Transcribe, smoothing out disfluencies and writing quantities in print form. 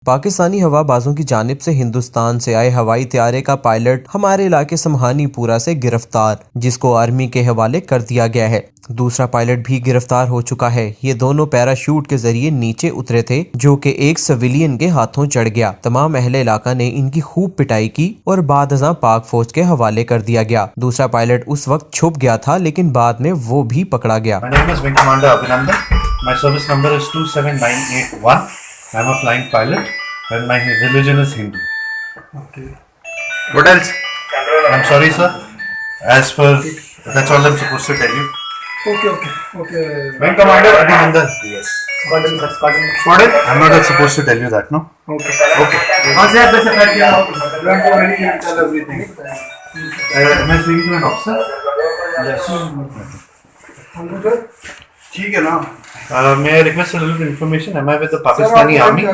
पाकिस्तानी हवाबाजों की जानिब से हिंदुस्तान से आए हवाई त्यारे का पायलट हमारे इलाके समहानीपुरा से गिरफ्तार, जिसको आर्मी के हवाले कर दिया गया है। दूसरा पायलट भी गिरफ्तार हो चुका है। ये दोनों पैराशूट के जरिए नीचे उतरे थे, जो कि एक सिविलियन के हाथों चढ़ गया। तमाम अहले इलाका ने इनकी खूब पिटाई की और बाद अज़ां पाक फौज के हवाले कर दिया गया। दूसरा पायलट उस वक्त छुप गया था, लेकिन बाद में वो भी पकड़ा गया। My name is Wing Commander Abhinandan. My service number is 27981. I am a flying pilot and my religion is Hindu. Okay. What else? I'm sorry, sir. As per, that's all I'm supposed to tell you. Okay. Wing Commander Abhinandan. Yes. Squadron. I'm not supposed to tell you that, no? Okay. Okay. कौन से ऐसे fat किया? Don't worry, I'll tell everything. Am I speaking to an officer? Yes. ठीक है ना? May I request a little information? Am I with the Pakistani Army?